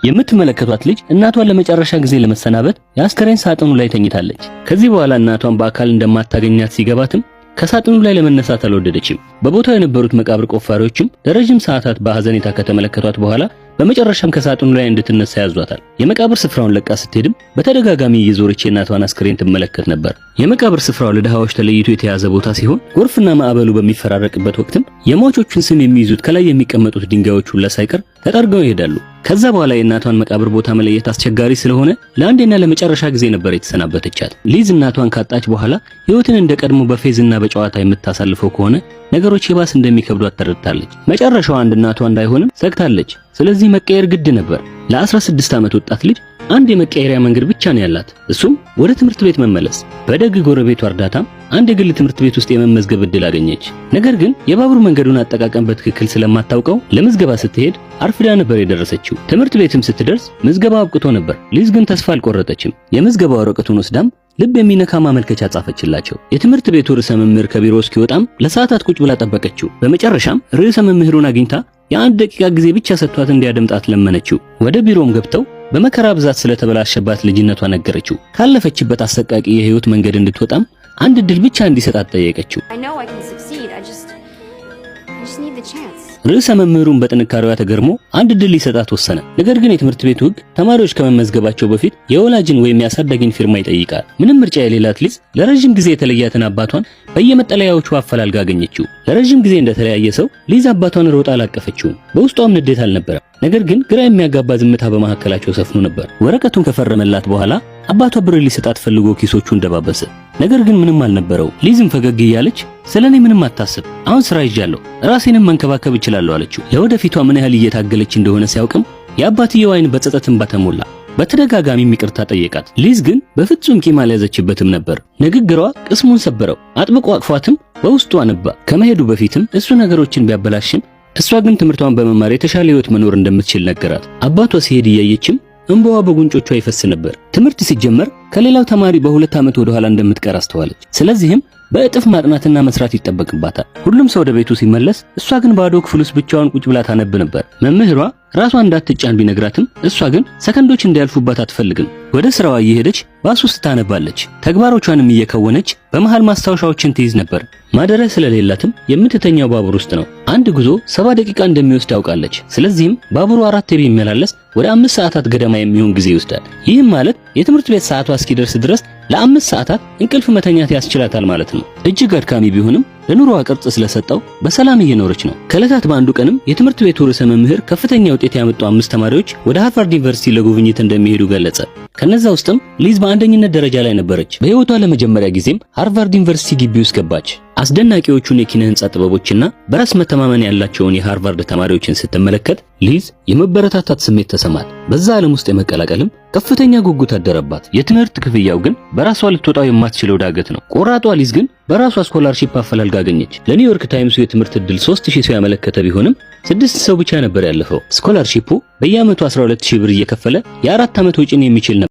የምትመለከቷት ልጅ እናቷን ለመጨረሻ ጊዜ ለመሰናበት የአስከሬን ሳጥኑ ላይ ተኝታለች። ከዚህ በኋላ እናቷን በአካል እንደማታገኛት ሲገባትም ከሳጥኑ ላይ ለመነሳት አልወደደችም። በቦታው የነበሩት መቃብር ቆፋሪዎችም ለረጅም ሰዓታት በሐዘኔታ ከተመለከቷት በኋላ በመጨረሻም ከሳጥኑ ላይ እንድትነሳ ያዟታል። የመቃብር ስፍራውን ለቃ ስትሄድም በተደጋጋሚ እየዞረች የእናቷን አስከሬን ትመለከት ነበር። የመቃብር ስፍራው ለድሃዎች ተለይቶ የተያዘ ቦታ ሲሆን ጎርፍና ማዕበሉ በሚፈራረቅበት ወቅትም የሟቾቹን ስም የሚይዙት ከላይ የሚቀመጡት ድንጋዮች ሁሉ ሳይቀር ተጠርገው ይሄዳሉ። ከዛ በኋላ የእናቷን መቃብር ቦታ መለየት አስቸጋሪ ስለሆነ ለአንዴና ለመጨረሻ ጊዜ ነበር የተሰናበተቻት። ሊዝ እናቷን ካጣች በኋላ ሕይወትን እንደቀድሞ በፌዝና በጨዋታ የምታሳልፈው ከሆነ ነገሮች የባስ እንደሚከብዷት ተረድታለች። መጨረሻው አንድ እናቷ እንዳይሆንም ሰግታለች። ስለዚህ መቀየር ግድ ነበር። ለ16 ዓመት ወጣት ልጅ አንድ የመቀየሪያ መንገድ ብቻ ነው ያላት፣ እሱም ወደ ትምህርት ቤት መመለስ። በደግ ጎረቤቷ እርዳታም አንድ የግል ትምህርት ቤት ውስጥ የመመዝገብ ዕድል አገኘች። ነገር ግን የባቡር መንገዱን አጠቃቀም በትክክል ስለማታውቀው ለምዝገባ ስትሄድ አርፍዳ ነበር የደረሰችው። ትምህርት ቤትም ስትደርስ ምዝገባ አብቅቶ ነበር። ሊዝ ግን ተስፋ አልቆረጠችም። የምዝገባ ወረቀቱን ወስዳም ልብ የሚነካ ማመልከቻ ጻፈችላቸው። የትምህርት ቤቱ ርዕሰ መምህር ከቢሮ እስኪወጣም ለሰዓታት ቁጭ ብላ ጠበቀችው። በመጨረሻም ርዕሰ መምህሩን አግኝታ የአንድ ደቂቃ ጊዜ ብቻ ሰጥቷት እንዲያደምጣት ለመነችው። ወደ ቢሮም ገብተው በመከራ ብዛት ስለተበላሸባት ልጅነቷ ነገረችው። ካለፈችበት አሰቃቂ የህይወት መንገድ እንድትወጣም አንድ እድል ብቻ እንዲሰጣት ጠየቀችው። ርዕሰ መምህሩን በጥንካሬዋ ተገርሞ አንድ እድል ሊሰጣት ወሰነ። ነገር ግን የትምህርት ቤቱ ህግ ተማሪዎች ከመመዝገባቸው በፊት የወላጅን ወይም ያሳዳጊን ፊርማ ይጠይቃል። ምንም ምርጫ የሌላት ሊዝ ለረጅም ጊዜ የተለያትን አባቷን በየመጠለያዎቹ አፈላልጋ አገኘችው። ለረጅም ጊዜ እንደተለያየ ሰው ሊዝ አባቷን ሮጣ አላቀፈችው። በውስጧም ንዴት አልነበረም። ነገር ግን ግራ የሚያጋባ ዝምታ በመካከላቸው ሰፍኖ ነበር። ወረቀቱን ከፈረመላት በኋላ አባቷ ብር ሊሰጣት ፈልጎ ኪሶቹን ደባበሰ። ነገር ግን ምንም አልነበረው። ሊዝም ፈገግ እያለች ስለኔ ምንም አታስብ፣ አሁን ስራ ይዣለሁ፣ ራሴንም መንከባከብ እችላለሁ አለችው። ለወደፊቷ ምን ያህል እየታገለች እንደሆነ ሲያውቅም የአባትየው አይን በጸጸት እንባ ተሞላ። በተደጋጋሚ ይቅርታ ጠየቃት። ሊዝ ግን በፍጹም ቂም አልያዘችበትም ነበር። ንግግሯ ቅስሙን ሰበረው። አጥብቆ አቅፏትም በውስጡ አነባ። ከመሄዱ በፊትም እሱ ነገሮችን ቢያበላሽም እሷ ግን ትምህርቷን በመማር የተሻለ ህይወት መኖር እንደምትችል ነገራት። አባቷ ሲሄድ እያየችም እንባዋ በጉንጮቿ ይፈስ ነበር። ትምህርት ሲጀመር ከሌላው ተማሪ በ2 ዓመት ወደ ኋላ እንደምትቀር አስተዋለች። ስለዚህም በእጥፍ ማጥናትና መስራት ይጠበቅባታል። ሁሉም ሰው ወደ ቤቱ ሲመለስ እሷ ግን ባዶ ክፍል ውስጥ ብቻዋን ቁጭ ብላ ታነብ ነበር። መምህሯ ራሷን እንዳትጫን ቢነግራትም እሷ ግን ሰከንዶች እንዲያልፉባት አትፈልግም። ወደ ስራዋ እየሄደች ባስ ውስጥ ታነባለች። ተግባሮቿንም እየከወነች በመሃል ማስታወሻዎችን ትይዝ ነበር። ማደሪያ ስለሌላትም የምትተኛው ባቡር ውስጥ ነው። አንድ ጉዞ 70 ደቂቃ እንደሚወስድ ታውቃለች። ስለዚህም ባቡሩ 4 የሚመላለስ ወደ 5 ሰዓታት ገደማ የሚሆን ጊዜ ይወስዳል። ይህም ማለት የትምህርት ቤት ሰዓቷ እስኪደርስ ድረስ ለ5 ሰዓታት እንቅልፍ መተኛት ያስችላታል ማለት ነው። እጅግ አድካሚ ቢሆንም ለኑሮዋ ቅርጽ ስለሰጠው በሰላም እየኖረች ነው። ከዕለታት በአንዱ ቀንም የትምህርት ቤቱ ርዕሰ መምህር ከፍተኛ ውጤት ያመጡ 5 ተማሪዎች ወደ ሃርቫርድ ዩኒቨርሲቲ ለጉብኝት እንደሚሄዱ ገለጸ። ከነዛ ውስጥም ሊዝ በአንደኝነት ደረጃ ላይ ነበረች። በህይወቷ ለመጀመሪያ ጊዜም ሃርቫርድ ዩኒቨርሲቲ ግቢ ውስጥ ገባች። አስደናቂዎቹን የኪነ ህንጻ ጥበቦችና በራስ መተማመን ያላቸውን የሃርቫርድ ተማሪዎችን ስትመለከት ሊዝ የመበረታታት ስሜት ተሰማት። በዛ ዓለም ውስጥ የመቀላቀልም ከፍተኛ ጉጉት አደረባት። የትምህርት ክፍያው ግን በራሷ ልትወጣው የማትችለው ዳገት ነው። ቆራጧ ሊዝ ግን በራሷ ስኮላርሺፕ አፈላልጋ አገኘች። ለኒውዮርክ ታይምሱ የትምህርት ዕድል 3000 ሰው ያመለከተ ቢሆንም 6 ሰው ብቻ ነበር ያለፈው። ስኮላርሺፑ በየዓመቱ 12000 ብር እየከፈለ የ4 ዓመት ወጪን የሚችል ነበር።